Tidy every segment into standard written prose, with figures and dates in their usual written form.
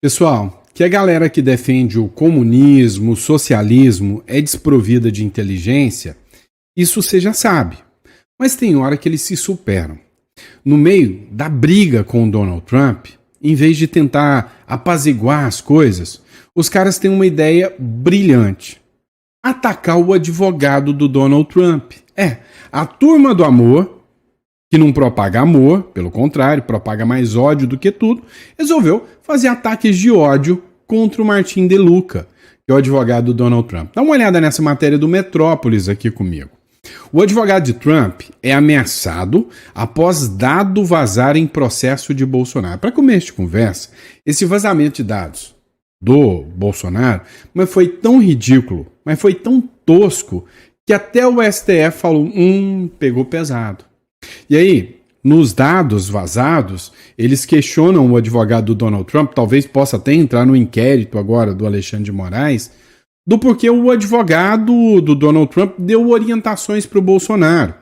Pessoal, que a galera que defende o comunismo, o socialismo é desprovida de inteligência, isso você já sabe. Mas tem hora que eles se superam. No meio da briga com o Donald Trump, em vez de tentar apaziguar as coisas, os caras têm uma ideia brilhante: atacar o advogado do Donald Trump. A turma do amor, que não propaga amor, pelo contrário, propaga mais ódio do que tudo, resolveu fazer ataques de ódio contra o Martin De Luca, que é o advogado do Donald Trump. Dá uma olhada nessa matéria do Metrópolis aqui comigo. O advogado de Trump é ameaçado após dado vazar em processo de Bolsonaro. Para começo de conversa, esse vazamento de dados do Bolsonaro mas foi tão ridículo, mas foi tão tosco, que até o STF falou, pegou pesado. E aí, nos dados vazados, eles questionam o advogado do Donald Trump, talvez possa até entrar no inquérito agora do Alexandre de Moraes, do porquê o advogado do Donald Trump deu orientações para o Bolsonaro.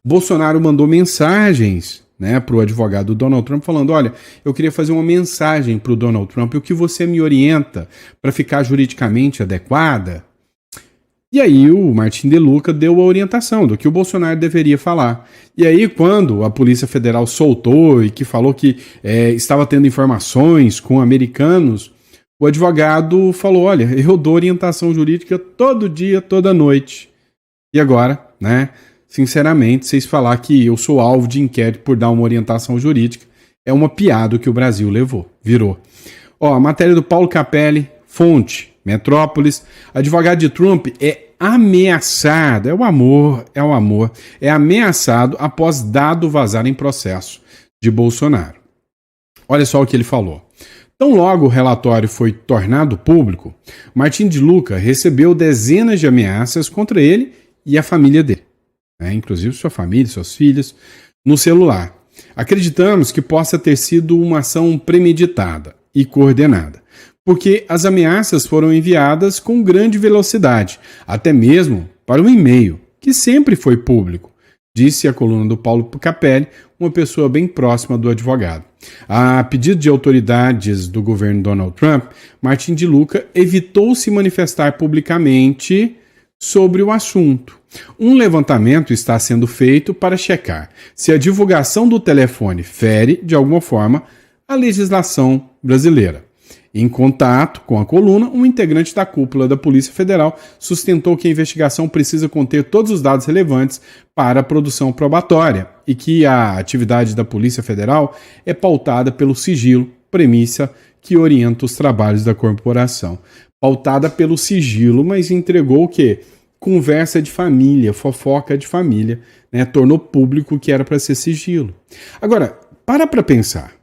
O Bolsonaro mandou mensagens, para o advogado do Donald Trump falando, olha, eu queria fazer uma mensagem para o Donald Trump, o que você me orienta para ficar juridicamente adequada? E aí o Martin De Luca deu a orientação do que o Bolsonaro deveria falar. E aí quando a Polícia Federal soltou e que falou que estava tendo informações com americanos, o advogado falou, olha, eu dou orientação jurídica todo dia, toda noite. E agora, sinceramente, vocês falar que eu sou alvo de inquérito por dar uma orientação jurídica, é uma piada que o Brasil virou. A matéria do Paulo Capelli, fonte, Metrópolis, advogado de Trump é ameaçado, é ameaçado após dado vazar em processo de Bolsonaro. Olha só o que ele falou. Tão logo o relatório foi tornado público, Martin De Luca recebeu dezenas de ameaças contra ele e a família dele, inclusive sua família, seus filhos, no celular. Acreditamos que possa ter sido uma ação premeditada e coordenada, porque as ameaças foram enviadas com grande velocidade, até mesmo para o e-mail, que sempre foi público, disse a coluna do Paulo Capelli, uma pessoa bem próxima do advogado. A pedido de autoridades do governo Donald Trump, Martin De Luca evitou se manifestar publicamente sobre o assunto. Um levantamento está sendo feito para checar se a divulgação do telefone fere, de alguma forma, a legislação brasileira. Em contato com a coluna, um integrante da cúpula da Polícia Federal sustentou que a investigação precisa conter todos os dados relevantes para a produção probatória e que a atividade da Polícia Federal é pautada pelo sigilo, premissa que orienta os trabalhos da corporação. Pautada pelo sigilo, mas entregou o quê? Conversa de família, fofoca de família, tornou público que era para ser sigilo. Agora, para pensar.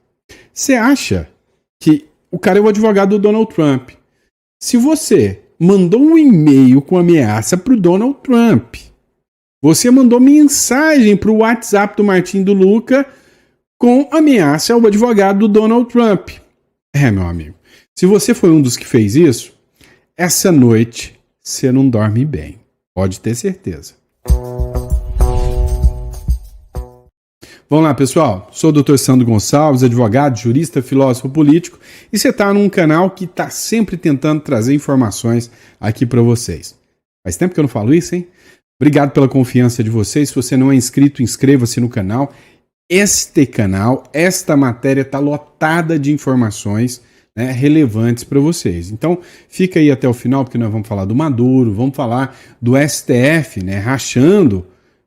Você acha que o cara é o advogado do Donald Trump? Se você mandou um e-mail com ameaça para o Donald Trump, você mandou mensagem para o WhatsApp do Martin De Luca com ameaça ao advogado do Donald Trump. Meu amigo, se você foi um dos que fez isso, essa noite você não dorme bem. Pode ter certeza. Vamos lá, pessoal. Sou o Dr. Sandro Gonçalves, advogado, jurista, filósofo político, e você está num canal que está sempre tentando trazer informações aqui para vocês. Faz tempo que eu não falo isso, hein? Obrigado pela confiança de vocês. Se você não é inscrito, inscreva-se no canal. Esta matéria está lotada de informações relevantes para vocês. Então, fica aí até o final, porque nós vamos falar do Maduro, vamos falar do STF, rachando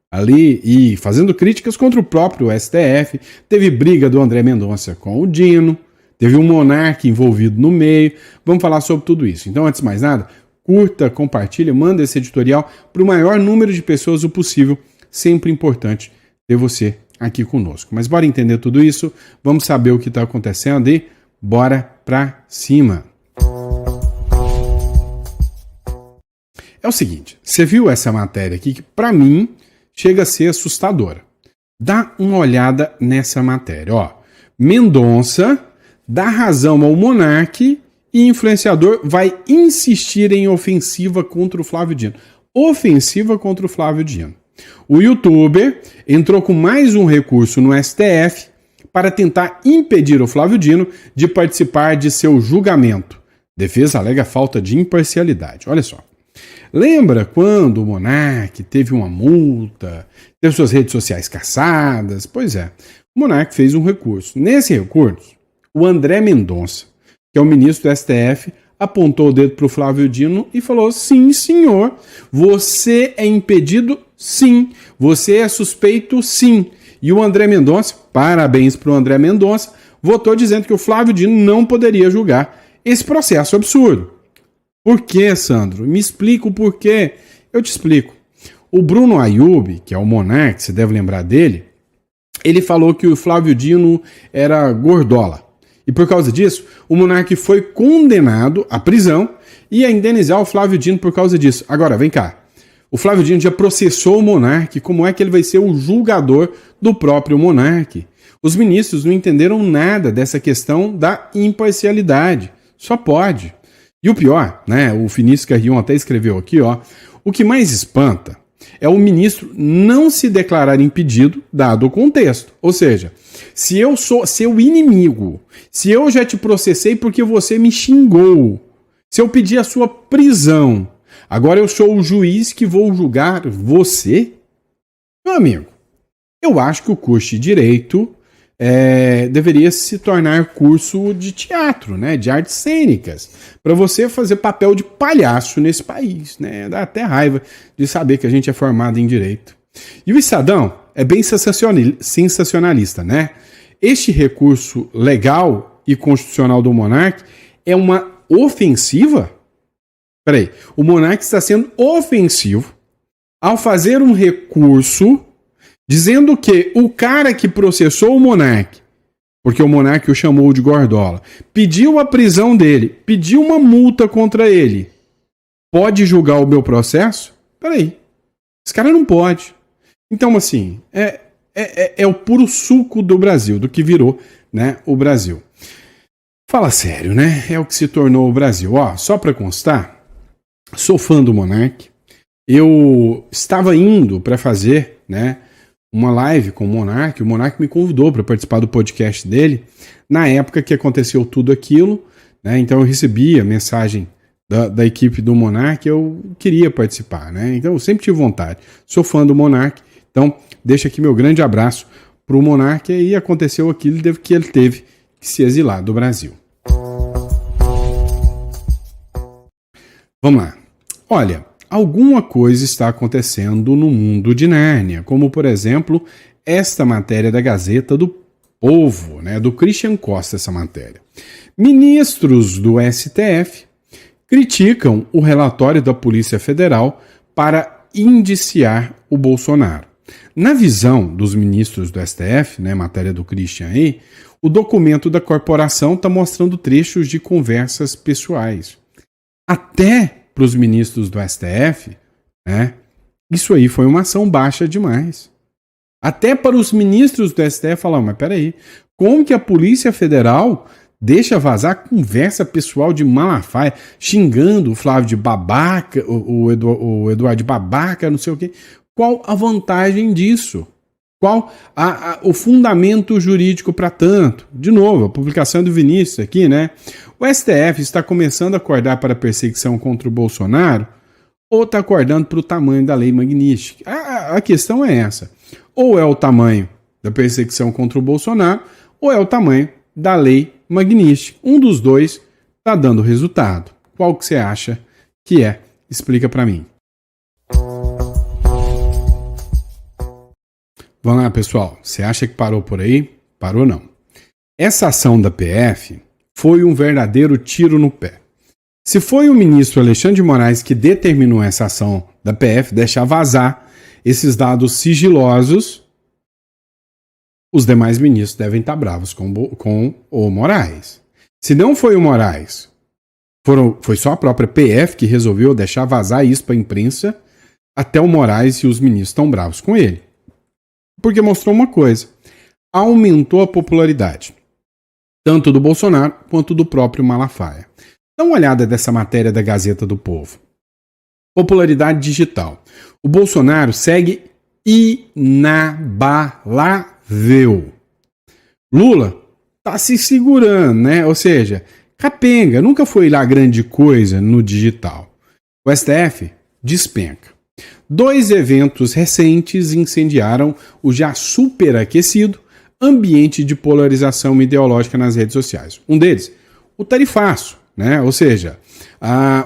ali e fazendo críticas contra o próprio STF. Teve briga do André Mendonça com o Dino, teve um monarca envolvido no meio. Vamos falar sobre tudo isso. Então, antes de mais nada, curta, compartilha, manda esse editorial para o maior número de pessoas o possível. Sempre importante ter você aqui conosco. Mas bora entender tudo isso, vamos saber o que está acontecendo e bora pra cima. É o seguinte, você viu essa matéria aqui que para mim chega a ser assustadora. Dá uma olhada nessa matéria. Mendonça dá razão ao monarca e influenciador vai insistir em ofensiva contra o Flávio Dino. Ofensiva contra o Flávio Dino. O youtuber entrou com mais um recurso no STF para tentar impedir o Flávio Dino de participar de seu julgamento. Defesa alega falta de imparcialidade. Olha só. Lembra quando o Monark teve uma multa, teve suas redes sociais caçadas? Pois é, o Monark fez um recurso. Nesse recurso, o André Mendonça, que é o ministro do STF, apontou o dedo para o Flávio Dino e falou: sim, senhor, você é impedido, sim, você é suspeito, sim. E o André Mendonça, parabéns para o André Mendonça, votou dizendo que o Flávio Dino não poderia julgar esse processo absurdo. Por quê, Sandro? Me explica o porquê. Eu te explico. O Bruno Ayub, que é o Monark, você deve lembrar dele, ele falou que o Flávio Dino era gordola. E por causa disso, o Monark foi condenado à prisão e a indenizar o Flávio Dino por causa disso. Agora, vem cá. O Flávio Dino já processou o Monark. Como é que ele vai ser o julgador do próprio Monark? Os ministros não entenderam nada dessa questão da imparcialidade. Só pode. E o pior, né? O Vinícius Carrion até escreveu aqui, ó. O que mais espanta é o ministro não se declarar impedido, dado o contexto. Ou seja, se eu sou seu inimigo, se eu já te processei porque você me xingou, se eu pedir a sua prisão, agora eu sou o juiz que vou julgar você? Meu amigo, eu acho que o curso de Direito deveria se tornar curso de teatro, né, de artes cênicas, para você fazer papel de palhaço nesse país, né? Dá até raiva de saber que a gente é formado em Direito. E o Estadão é bem sensacionalista, né? Este recurso legal e constitucional do Monark é uma ofensiva? Peraí, o Monark está sendo ofensivo ao fazer um recurso dizendo que o cara que processou o Monark, porque o Monark o chamou de gordola, pediu a prisão dele, pediu uma multa contra ele, pode julgar o meu processo? Peraí, esse cara não pode. Então, assim, é o puro suco do Brasil, do que virou, né, o Brasil. Fala sério, né? É o que se tornou o Brasil. Ó, só para constar, sou fã do Monark. Eu estava indo para fazer, né, uma live com o Monark me convidou para participar do podcast dele, na época que aconteceu tudo aquilo, né? Então eu recebi a mensagem da equipe do Monark, eu queria participar, né? Então eu sempre tive vontade, sou fã do Monark, então deixa aqui meu grande abraço pro Monark, e aconteceu aquilo que ele teve que se exilar do Brasil. Vamos lá. Olha, alguma coisa está acontecendo no mundo de Nárnia, como, por exemplo, esta matéria da Gazeta do Povo, né, do Christian Costa, essa matéria. Ministros do STF criticam o relatório da Polícia Federal para indiciar o Bolsonaro. Na visão dos ministros do STF, né, matéria do Christian aí, o documento da corporação está mostrando trechos de conversas pessoais. Até para os ministros do STF, né, isso aí foi uma ação baixa demais. Até para os ministros do STF falaram, mas peraí, como que a Polícia Federal deixa vazar conversa pessoal de Malafaia, xingando o Flávio de babaca, o Eduardo de babaca, não sei o quê. Qual a vantagem disso? Qual o fundamento jurídico para tanto? De novo, a publicação do Vinícius aqui, né? O STF está começando a acordar para a perseguição contra o Bolsonaro ou está acordando para o tamanho da lei Magnitsky? A questão é essa. Ou é o tamanho da perseguição contra o Bolsonaro ou é o tamanho da lei Magnitsky. Um dos dois está dando resultado. Qual que você acha que é? Explica para mim. Vamos lá, pessoal. Você acha que parou por aí? Parou não. Essa ação da PF foi um verdadeiro tiro no pé. Se foi o ministro Alexandre de Moraes que determinou essa ação da PF, deixar vazar esses dados sigilosos, os demais ministros devem estar bravos com o Moraes. Se não foi o Moraes, foi só a própria PF que resolveu deixar vazar isso para a imprensa, até o Moraes e os ministros estão bravos com ele. Porque mostrou uma coisa, aumentou a popularidade, tanto do Bolsonaro quanto do próprio Malafaia. Dá uma olhada dessa matéria da Gazeta do Povo. Popularidade digital. O Bolsonaro segue inabalável. Lula tá se segurando, né? Ou seja, capenga, nunca foi lá grande coisa no digital. O STF despenca. 2 eventos recentes incendiaram o já superaquecido ambiente de polarização ideológica nas redes sociais. Um deles, o tarifaço, né? Ou seja,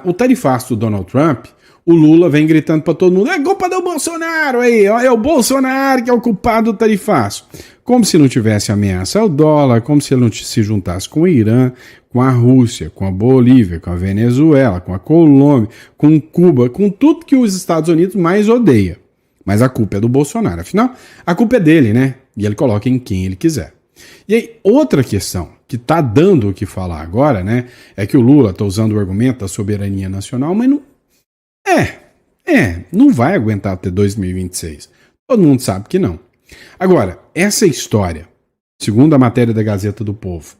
o tarifaço do Donald Trump, o Lula vem gritando para todo mundo: é culpa do Bolsonaro aí, ó, é o Bolsonaro que é o culpado do tarifaço. Como se não tivesse ameaça ao dólar, como se ele não se juntasse com o Irã, com a Rússia, com a Bolívia, com a Venezuela, com a Colômbia, com Cuba, com tudo que os Estados Unidos mais odeia. Mas a culpa é do Bolsonaro. Afinal, a culpa é dele, né? E ele coloca em quem ele quiser. E aí, outra questão que tá dando o que falar agora, né? É que o Lula tá usando o argumento da soberania nacional, mas não... não vai aguentar até 2026. Todo mundo sabe que não. Agora, essa história, segundo a matéria da Gazeta do Povo,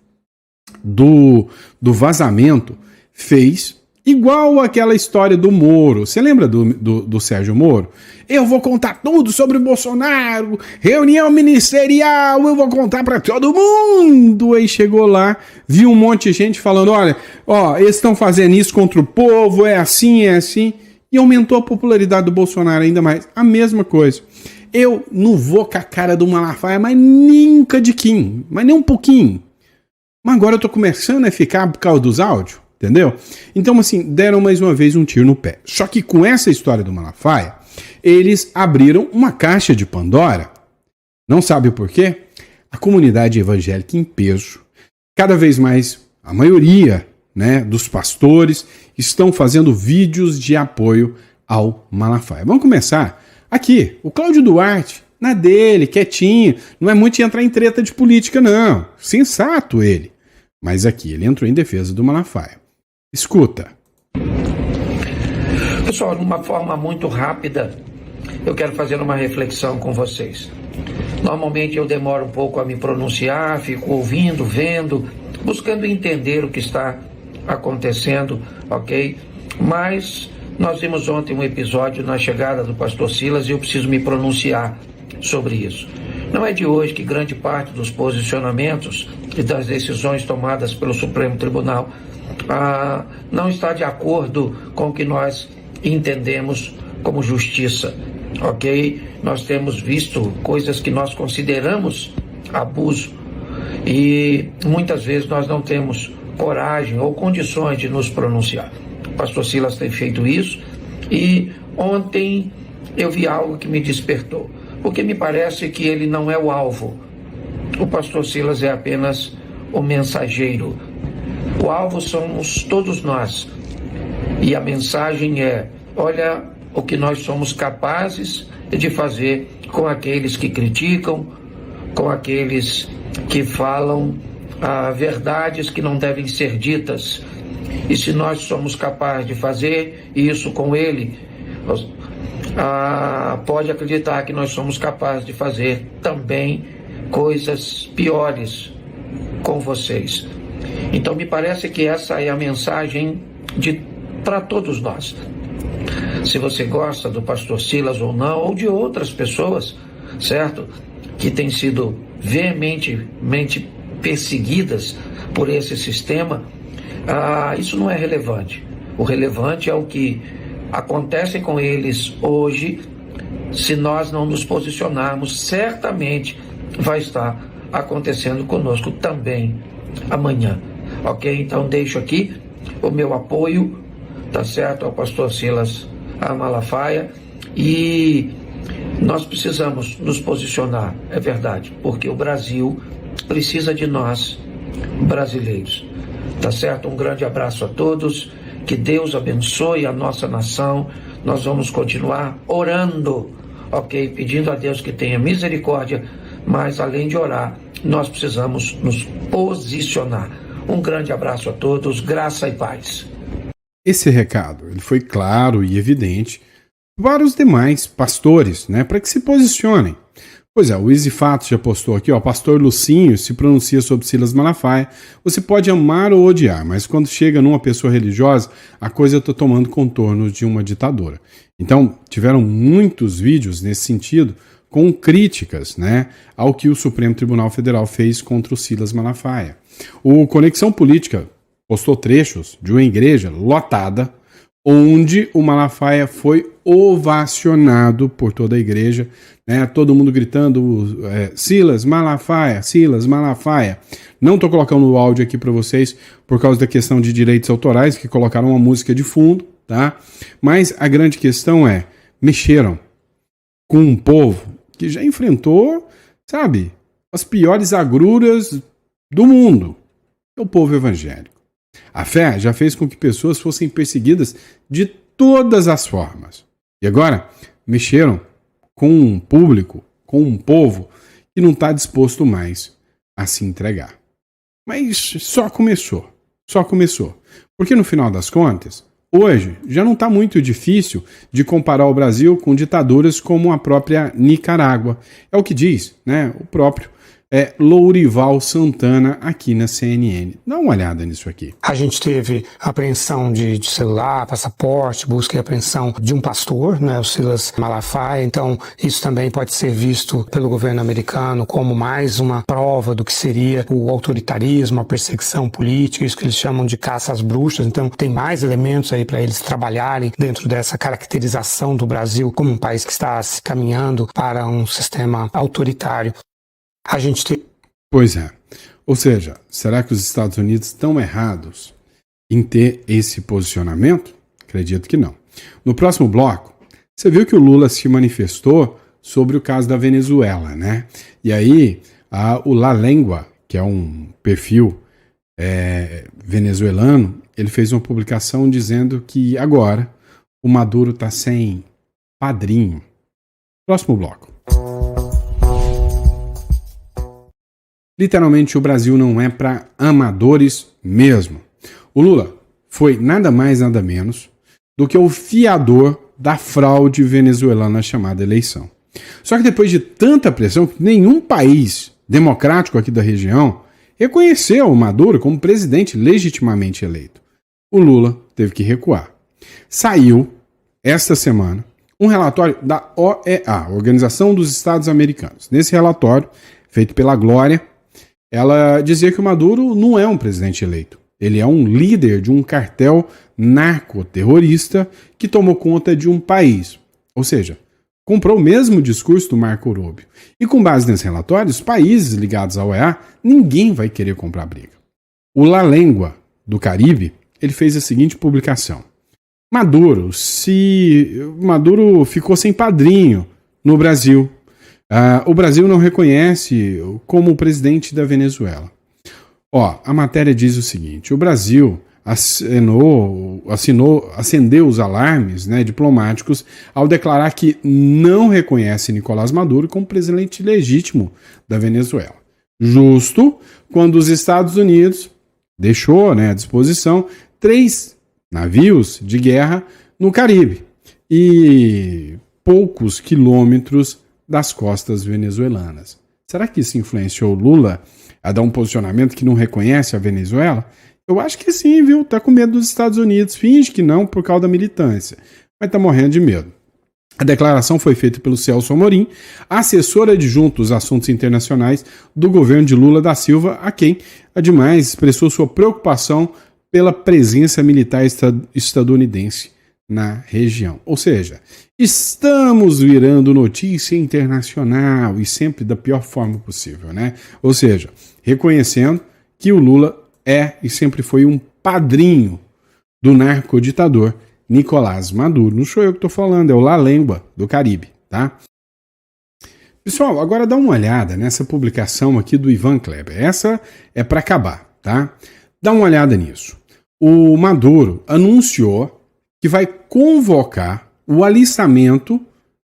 do vazamento, fez igual aquela história do Moro. Você lembra do Sérgio Moro? Eu vou contar tudo sobre o Bolsonaro, reunião ministerial, eu vou contar para todo mundo. Aí chegou lá, viu um monte de gente falando: olha, ó, eles estão fazendo isso contra o povo, é assim, e aumentou a popularidade do Bolsonaro ainda mais. A mesma coisa. Eu não vou com a cara do Malafaia, mas nunca de Kim, mas nem um pouquinho. Mas agora eu tô começando a ficar por causa dos áudios, entendeu? Então, assim, deram mais uma vez um tiro no pé. Só que com essa história do Malafaia, eles abriram uma caixa de Pandora. Não sabe por quê? A comunidade evangélica em peso, cada vez mais, a maioria, né, dos pastores estão fazendo vídeos de apoio ao Malafaia. Vamos começar aqui, o Cláudio Duarte, na dele, quietinho, não é muito de entrar em treta de política, não. Sensato ele. Mas aqui ele entrou em defesa do Malafaia. Escuta. Pessoal, de uma forma muito rápida, eu quero fazer uma reflexão com vocês. Normalmente eu demoro um pouco a me pronunciar, fico ouvindo, vendo, buscando entender o que está acontecendo, ok? Mas nós vimos ontem um episódio na chegada do pastor Silas e eu preciso me pronunciar sobre isso. Não é de hoje que grande parte dos posicionamentos e das decisões tomadas pelo Supremo Tribunal não está de acordo com o que nós entendemos como justiça, ok? Nós temos visto coisas que nós consideramos abuso e muitas vezes nós não temos coragem ou condições de nos pronunciar. O pastor Silas tem feito isso e ontem eu vi algo que me despertou, porque me parece que ele não é o alvo. O pastor Silas é apenas o mensageiro. O alvo somos todos nós. E a mensagem é: olha o que nós somos capazes de fazer com aqueles que criticam, com aqueles que falam verdades que não devem ser ditas. E se nós somos capazes de fazer isso com ele, pode acreditar que nós somos capazes de fazer também coisas piores com vocês. Então me parece que essa é a mensagem para todos nós. Se você gosta do pastor Silas ou não, ou de outras pessoas, certo? Que têm sido veementemente perseguidas por esse sistema, isso não é relevante. O relevante é o que acontece com eles hoje. Se nós não nos posicionarmos, certamente vai estar acontecendo conosco também amanhã, ok? Então deixo aqui o meu apoio, tá certo, ao pastor Silas Malafaia, e nós precisamos nos posicionar, é verdade, porque o Brasil precisa de nós, brasileiros, tá certo? Um grande abraço a todos, que Deus abençoe a nossa nação. Nós vamos continuar orando, ok? Pedindo a Deus que tenha misericórdia, mas além de orar, nós precisamos nos posicionar. Um grande abraço a todos, graça e paz. Esse recado ele foi claro e evidente para os demais pastores, né, para que se posicionem. Pois é, o Easy Fatos já postou aqui, ó, pastor Lucinho se pronuncia sobre Silas Malafaia. Você pode amar ou odiar, mas quando chega numa pessoa religiosa, a coisa está tomando contornos de uma ditadura. Então, tiveram muitos vídeos nesse sentido, com críticas, né, ao que o Supremo Tribunal Federal fez contra o Silas Malafaia. O Conexão Política postou trechos de uma igreja lotada, onde o Malafaia foi ovacionado por toda a igreja, né, todo mundo gritando Silas Malafaia, Silas Malafaia. Não estou colocando o áudio aqui para vocês por causa da questão de direitos autorais, que colocaram uma música de fundo, tá? Mas a grande questão é, mexeram com um povo que já enfrentou, sabe, as piores agruras do mundo, é o povo evangélico. A fé já fez com que pessoas fossem perseguidas de todas as formas. E agora, mexeram com um público, com um povo que não está disposto mais a se entregar. Mas só começou. Porque no final das contas, hoje já não está muito difícil de comparar o Brasil com ditaduras como a própria Nicarágua. É o que diz, né, o próprio Lourival Santana aqui na CNN. Dá uma olhada nisso aqui. A gente teve apreensão de celular, passaporte, busca e apreensão de um pastor, né, o Silas Malafaia. Então, isso também pode ser visto pelo governo americano como mais uma prova do que seria o autoritarismo, a perseguição política, isso que eles chamam de caça às bruxas. Então, tem mais elementos aí para eles trabalharem dentro dessa caracterização do Brasil como um país que está se caminhando para um sistema autoritário. A gente tem... Pois é. Ou seja, será que os Estados Unidos estão errados em ter esse posicionamento? Acredito que não. No próximo bloco, você viu que o Lula se manifestou sobre o caso da Venezuela, né? E aí, o La Lengua, que é um perfil venezuelano, ele fez uma publicação dizendo que agora o Maduro está sem padrinho. Próximo bloco. Literalmente, o Brasil não é para amadores mesmo. O Lula foi nada mais, nada menos do que o fiador da fraude venezuelana chamada eleição. Só que depois de tanta pressão, nenhum país democrático aqui da região reconheceu o Maduro como presidente legitimamente eleito. O Lula teve que recuar. Saiu, esta semana, um relatório da OEA, Organização dos Estados Americanos. Nesse relatório, feito pela Glória, ela dizia que o Maduro não é um presidente eleito. Ele é um líder de um cartel narcoterrorista que tomou conta de um país. Ou seja, comprou o mesmo discurso do Marco Rubio. E com base nesse relatório, os países ligados à OEA, ninguém vai querer comprar briga. O La Lengua, do Caribe, ele fez a seguinte publicação. Maduro ficou sem padrinho no Brasil. O Brasil não reconhece como o presidente da Venezuela. A matéria diz o seguinte: o Brasil acendeu os alarmes, né, diplomáticos ao declarar que não reconhece Nicolás Maduro como presidente legítimo da Venezuela. Justo quando os Estados Unidos deixou, né, à disposição 3 navios de guerra no Caribe e poucos quilômetros das costas venezuelanas. Será que isso influenciou Lula a dar um posicionamento que não reconhece a Venezuela? Eu acho que sim, viu? Tá com medo dos Estados Unidos. Finge que não por causa da militância, mas tá morrendo de medo. A declaração foi feita pelo Celso Amorim, assessor adjunto dos assuntos internacionais do governo de Lula da Silva, a quem, ademais, expressou sua preocupação pela presença militar estadunidense na região. Ou seja, estamos virando notícia internacional e sempre da pior forma possível, né? Ou seja, reconhecendo que o Lula é e sempre foi um padrinho do narcoditador Nicolás Maduro. Não sou eu que estou falando, é o La Lengua, do Caribe, tá? Pessoal, agora dá uma olhada nessa publicação aqui do Ivan Kleber. Essa é para acabar, tá? Dá uma olhada nisso. O Maduro anunciou que vai convocar o alistamento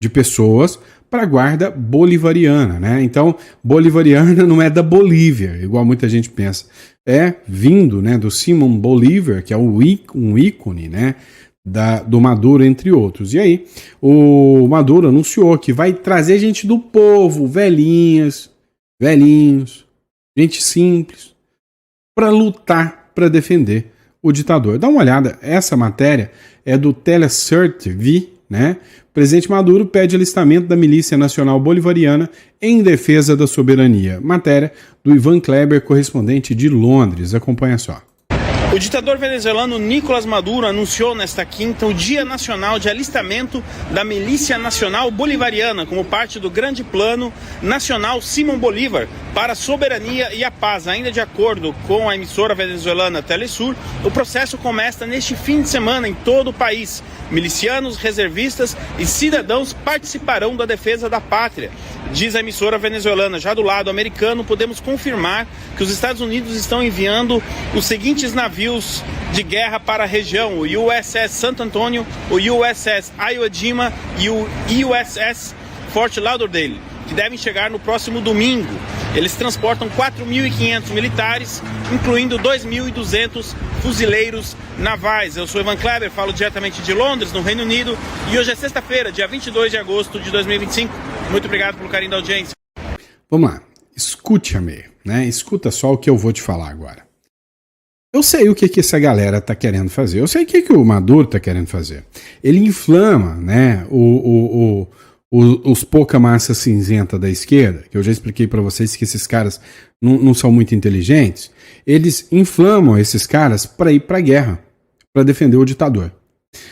de pessoas para a guarda bolivariana, né? Então, bolivariana não é da Bolívia, igual muita gente pensa. É vindo, né, do Simón Bolívar, que é um ícone, né, do Maduro, entre outros. E aí, o Maduro anunciou que vai trazer gente do povo, velhinhos, gente simples, para lutar, para defender o ditador. Dá uma olhada, essa matéria é do Telesur TV, né? O presidente Maduro pede alistamento da Milícia Nacional Bolivariana em defesa da soberania. Matéria do Ivan Kleber, correspondente de Londres. Acompanha só. O ditador venezuelano Nicolás Maduro anunciou nesta quinta o Dia Nacional de Alistamento da Milícia Nacional Bolivariana como parte do grande plano nacional Simón Bolívar para a soberania e a paz. Ainda de acordo com a emissora venezuelana Telesur, o processo começa neste fim de semana em todo o país. Milicianos, reservistas e cidadãos participarão da defesa da pátria. Diz a emissora venezuelana. Já do lado americano, podemos confirmar que os Estados Unidos estão enviando os seguintes navios de guerra para a região: o USS Santo Antônio, o USS Iwo Jima e o USS Fort Lauderdale, que devem chegar no próximo domingo. Eles transportam 4.500 militares, incluindo 2.200 fuzileiros navais. Eu sou Ivan Kleber, falo diretamente de Londres, no Reino Unido, e hoje é sexta-feira, dia 22 de agosto de 2025. Muito obrigado pelo carinho da audiência. Vamos lá, escute-me, né? Escuta só o que eu vou te falar agora. Eu sei o que essa galera tá querendo fazer, eu sei o que o Maduro tá querendo fazer. Ele inflama, né, os pouca massa cinzenta da esquerda, que eu já expliquei para vocês que esses caras não são muito inteligentes. Eles inflamam esses caras para ir para a guerra, para defender o ditador.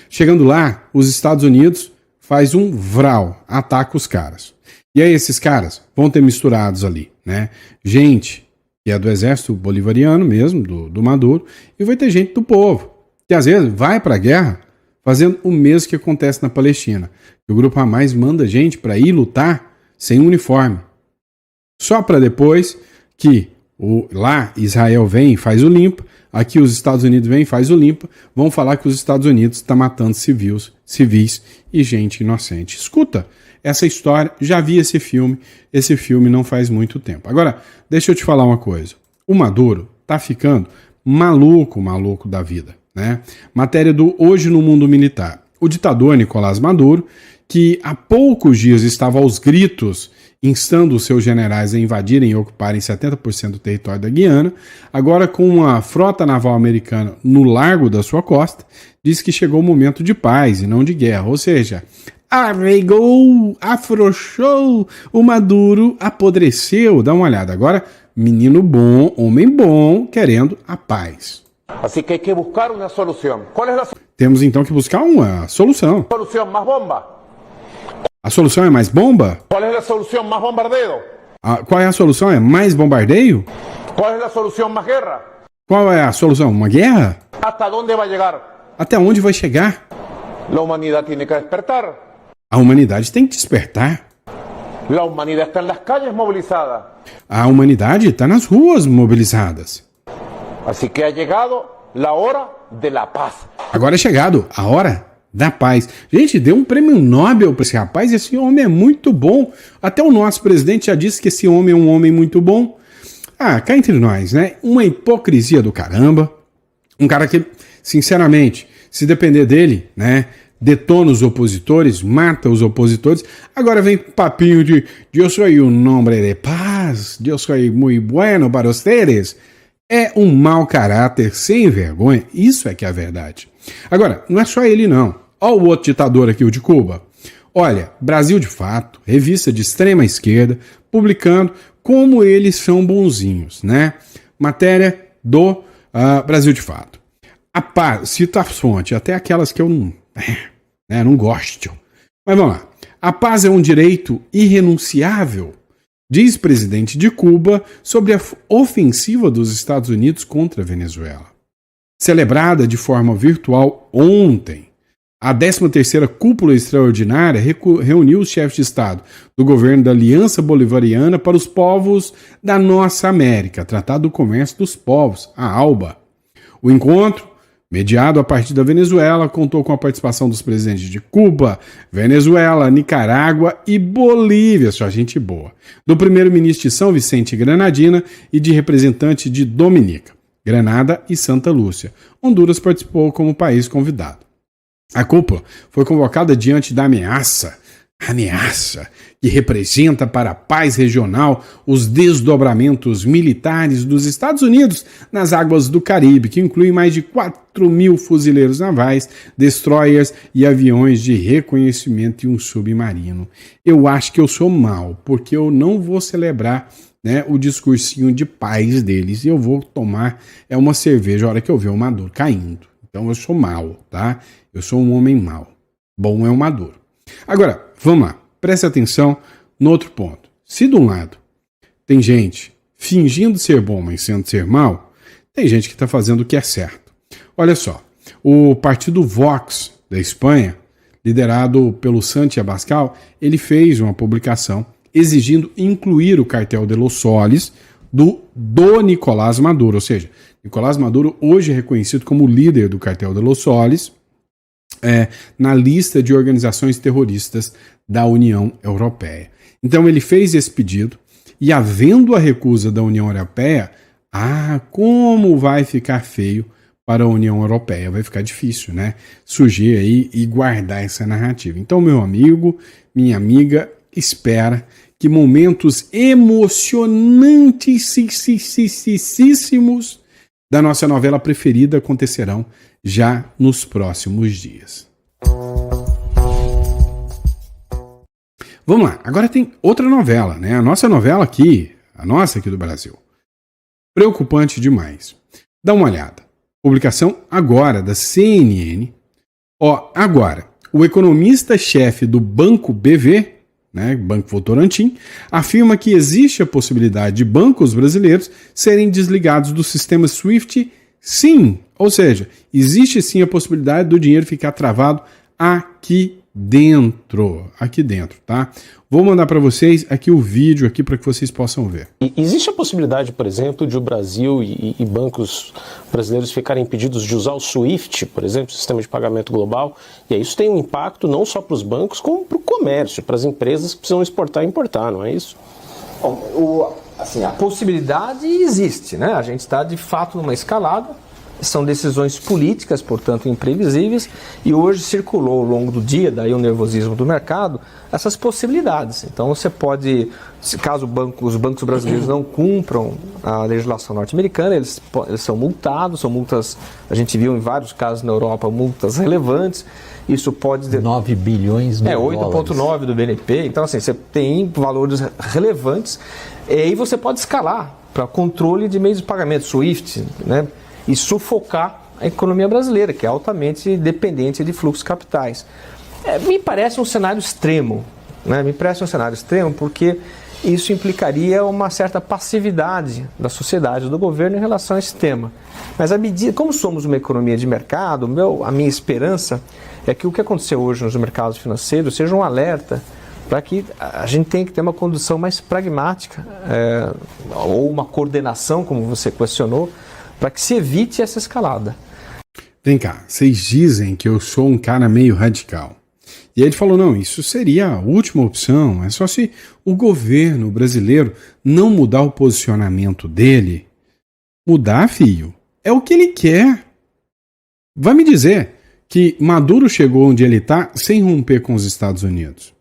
Chegando lá, os Estados Unidos faz um vral, ataca os caras. E aí esses caras vão ter misturados ali, né? Gente que é do exército bolivariano mesmo, do Maduro, e vai ter gente do povo, que às vezes vai para a guerra fazendo o mesmo que acontece na Palestina. O grupo Hamas manda gente para ir lutar sem uniforme. Só para depois que lá Israel vem e faz o limpa, aqui os Estados Unidos vem e faz o limpa, vão falar que os Estados Unidos está matando civis e gente inocente. Escuta essa história, já vi esse filme não faz muito tempo. Agora, deixa eu te falar uma coisa. O Maduro tá ficando maluco da vida, né? Matéria do Hoje no Mundo Militar. O ditador Nicolás Maduro, que há poucos dias estava aos gritos instando os seus generais a invadirem e ocuparem 70% do território da Guiana, agora com uma frota naval americana no largo da sua costa, diz que chegou o momento de paz e não de guerra, ou seja, arregou, afrouxou, o Maduro apodreceu. Dá uma olhada agora, menino bom, homem bom, querendo a paz. Así que hay que buscar una solución. ¿Cuál es la Temos então que buscar uma solução. solución? ¿Más bomba? A solução é mais bomba? ¿Cuál es la solución? ¿Más bombardeo? Qual é a solução? É mais bombardeio? ¿Cuál es la solución? ¿Más guerra? Qual é a solução? Uma guerra? ¿Hasta dónde va a llegar? Até onde vai chegar? La humanidad tiene que despertar. A humanidade tem que despertar. La humanidad está en las calles movilizada. A humanidade está nas ruas mobilizadas. Así que ha llegado la hora de la paz. Agora é chegado a hora da paz. Gente, deu um prêmio Nobel para esse rapaz. Esse homem é muito bom. Até o nosso presidente já disse que esse homem é um homem muito bom. Cá entre nós, né? Uma hipocrisia do caramba. Um cara que, sinceramente, se depender dele, né? Detona os opositores, mata os opositores. Agora vem papinho de eu sou um homem de paz, eu sou muito bueno para vocês. É um mau caráter sem vergonha. Isso é que é a verdade. Agora, não é só ele não. Olha o outro ditador aqui, o de Cuba. Olha, Brasil de Fato, revista de extrema esquerda, publicando como eles são bonzinhos, né? Matéria do Brasil de Fato. A paz, cita a fonte, até aquelas que eu não gosto. Mas vamos lá. A paz é um direito irrenunciável, diz presidente de Cuba sobre a ofensiva dos Estados Unidos contra a Venezuela. Celebrada de forma virtual ontem, a 13ª Cúpula Extraordinária reuniu os chefes de Estado do governo da Aliança Bolivariana para os povos da nossa América, Tratado do Comércio dos Povos, a ALBA. O encontro, mediado a partir da Venezuela, contou com a participação dos presidentes de Cuba, Venezuela, Nicarágua e Bolívia, só gente boa, do primeiro-ministro de São Vicente e Granadina e de representante de Dominica, Granada e Santa Lúcia. Honduras participou como país convidado. A cúpula foi convocada diante da ameaça ameaça que representa para a paz regional os desdobramentos militares dos Estados Unidos nas águas do Caribe, que incluem mais de 4.000 fuzileiros navais, destroyers e aviões de reconhecimento e um submarino. Eu acho que eu sou mau, porque eu não vou celebrar, né, o discursinho de paz deles, e eu vou tomar uma cerveja a hora que eu ver o Maduro caindo. Então eu sou mau, tá? Eu sou um homem mau. Bom é o Maduro. Agora, vamos lá, preste atenção no outro ponto. Se de um lado tem gente fingindo ser bom, mas sendo ser mal, tem gente que está fazendo o que é certo. Olha só, o partido Vox da Espanha, liderado pelo Santi Abascal, ele fez uma publicação exigindo incluir o cartel de Los Soles do Nicolás Maduro, ou seja, Nicolás Maduro hoje é reconhecido como líder do cartel de Los Soles, na lista de organizações terroristas da União Europeia. Então ele fez esse pedido e, havendo a recusa da União Europeia, como vai ficar feio para a União Europeia, vai ficar difícil, né? Surgir aí e guardar essa narrativa. Então, meu amigo, minha amiga, espera que momentos emocionantíssimos da nossa novela preferida acontecerão já nos próximos dias. Vamos lá, agora tem outra novela, né? A nossa novela aqui, a nossa aqui do Brasil. Preocupante demais. Dá uma olhada. Publicação agora da CNN. Agora, o economista-chefe do Banco BV, né, Banco Votorantim, afirma que existe a possibilidade de bancos brasileiros serem desligados do sistema SWIFT. Sim, ou seja, existe sim a possibilidade do dinheiro ficar travado aqui dentro, tá? Vou mandar para vocês aqui o vídeo aqui para que vocês possam ver. Existe a possibilidade, por exemplo, de o Brasil e bancos brasileiros ficarem impedidos de usar o SWIFT, por exemplo, o sistema de pagamento global, e aí isso tem um impacto não só para os bancos, como para o comércio, para as empresas que precisam exportar e importar, não é isso? Bom, a possibilidade existe, né? A gente está de fato numa escalada. São decisões políticas, portanto imprevisíveis, e hoje circulou ao longo do dia, daí o nervosismo do mercado, essas possibilidades. Então você pode, caso os bancos brasileiros não cumpram a legislação norte-americana, eles são multados, são multas, a gente viu em vários casos na Europa, multas relevantes. Isso pode... 9 bilhões de dólares. 8,9 do BNP. Então assim, você tem valores relevantes, e você pode escalar para controle de meios de pagamento, SWIFT, né? E sufocar a economia brasileira, que é altamente dependente de fluxos capitais. Me parece um cenário extremo, né? Me parece um cenário extremo porque isso implicaria uma certa passividade da sociedade, do governo em relação a esse tema. Mas como somos uma economia de mercado, a minha esperança é que o que aconteceu hoje nos mercados financeiros seja um alerta para que a gente tenha que ter uma condução mais pragmática, ou uma coordenação, como você questionou, para que se evite essa escalada. Vem cá, vocês dizem que eu sou um cara meio radical. E aí ele falou, não, isso seria a última opção, é só se o governo brasileiro não mudar o posicionamento dele. Mudar, filho, é o que ele quer. Vai me dizer que Maduro chegou onde ele está sem romper com os Estados Unidos.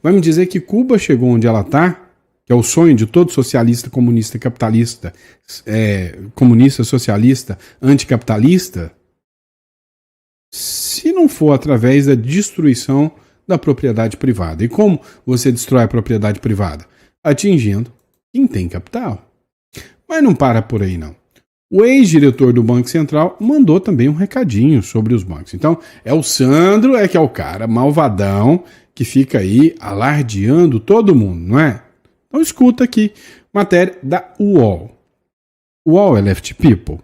Vai me dizer que Cuba chegou onde ela está, que é o sonho de todo socialista, comunista, capitalista, comunista, socialista, anticapitalista, se não for através da destruição da propriedade privada. E como você destrói a propriedade privada? Atingindo quem tem capital. Mas não para por aí, não. O ex-diretor do Banco Central mandou também um recadinho sobre os bancos. Então, o Sandro que é o cara malvadão que fica aí alardeando todo mundo, não é? Então escuta aqui, matéria da UOL. UOL é left people?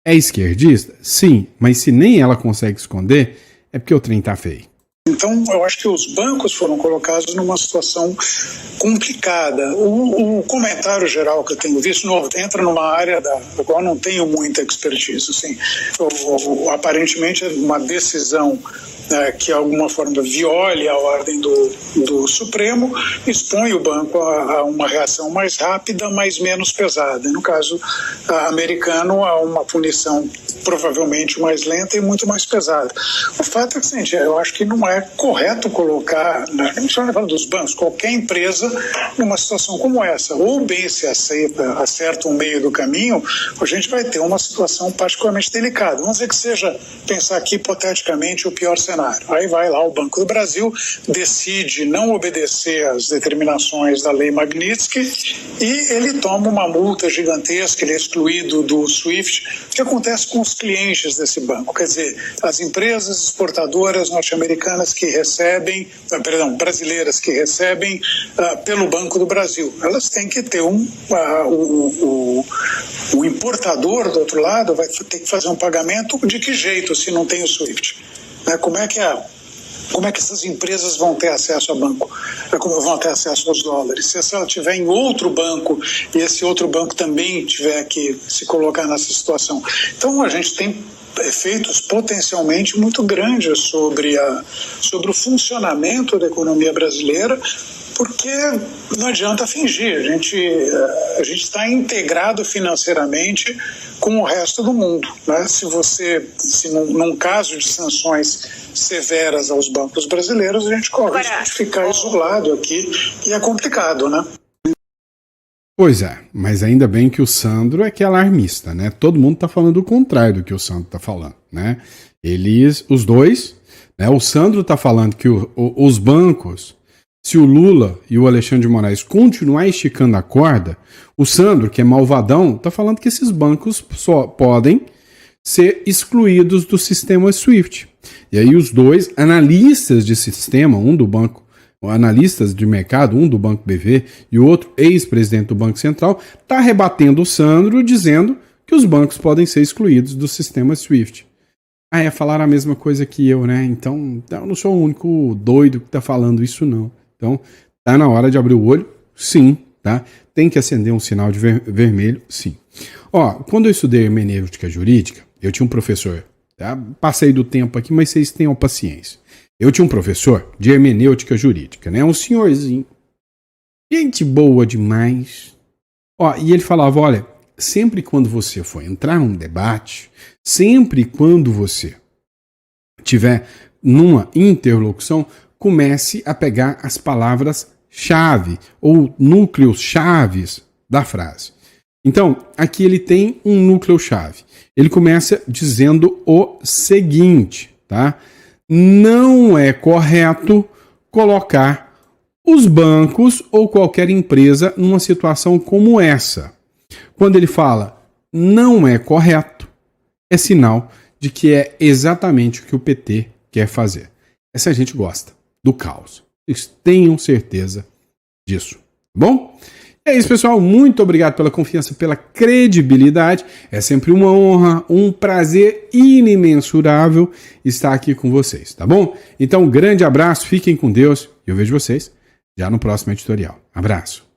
É esquerdista? Sim, mas se nem ela consegue esconder, é porque o trem tá feio. Então, eu acho que os bancos foram colocados numa situação complicada. O comentário geral que eu tenho visto entra numa área da qual não tenho muita expertise. Assim. Aparentemente, uma decisão que de alguma forma viole a ordem do Supremo, expõe o banco a uma reação mais rápida, mas menos pesada. No caso americano, a uma punição provavelmente mais lenta e muito mais pesada. O fato é que, eu acho que não é é correto colocar, não só falando dos bancos, qualquer empresa numa situação como essa. Ou bem se acerta um meio do caminho, a gente vai ter uma situação particularmente delicada. Vamos dizer que seja, pensar aqui hipoteticamente, o pior cenário. Aí vai lá o Banco do Brasil, decide não obedecer às determinações da lei Magnitsky e ele toma uma multa gigantesca, ele é excluído do SWIFT. O que acontece com os clientes desse banco? Quer dizer, as empresas exportadoras norte-americanas que recebem, brasileiras que recebem pelo Banco do Brasil, elas têm que ter o importador do outro lado vai ter que fazer um pagamento de que jeito se não tem o SWIFT? Como é que essas empresas vão ter acesso ao banco? Como vão ter acesso aos dólares? Se ela estiver em outro banco e esse outro banco também tiver que se colocar nessa situação. Então a gente tem efeitos potencialmente muito grandes sobre o funcionamento da economia brasileira, porque não adianta fingir, a gente está integrado financeiramente com o resto do mundo, né? Se num caso de sanções severas aos bancos brasileiros, a gente corre o risco de ficar isolado aqui e é complicado, né? Pois é, mas ainda bem que o Sandro é que é alarmista, né? Todo mundo tá falando o contrário do que o Sandro tá falando, né? Os dois, né? O Sandro tá falando que os bancos, se o Lula e o Alexandre de Moraes continuar esticando a corda, o Sandro, que é malvadão, tá falando que esses bancos só podem ser excluídos do sistema SWIFT. E aí os dois analistas de sistema, analistas de mercado, um do Banco BV e o outro ex-presidente do Banco Central, está rebatendo o Sandro, dizendo que os bancos podem ser excluídos do sistema SWIFT. Falaram a mesma coisa que eu, né? Então, eu não sou o único doido que está falando isso, não. Então, tá na hora de abrir o olho? Sim, tá? Tem que acender um sinal de vermelho? Sim. Quando eu estudei hermenêutica jurídica, eu tinha um professor, tá? Passei do tempo aqui, mas vocês tenham paciência. Eu tinha um professor de hermenêutica jurídica, né? Um senhorzinho. Gente boa demais. E ele falava, olha, sempre quando você for entrar num debate, sempre quando você tiver numa interlocução, comece a pegar as palavras-chave ou núcleos-chaves da frase. Então, aqui ele tem um núcleo-chave. Ele começa dizendo o seguinte, tá? Não é correto colocar os bancos ou qualquer empresa numa situação como essa. Quando ele fala não é correto, é sinal de que é exatamente o que o PT quer fazer. Essa gente gosta do caos. Vocês tenham certeza disso. Bom? É isso, pessoal. Muito obrigado pela confiança, pela credibilidade. É sempre uma honra, um prazer inimensurável estar aqui com vocês, tá bom? Então, um grande abraço, fiquem com Deus e eu vejo vocês já no próximo editorial. Abraço.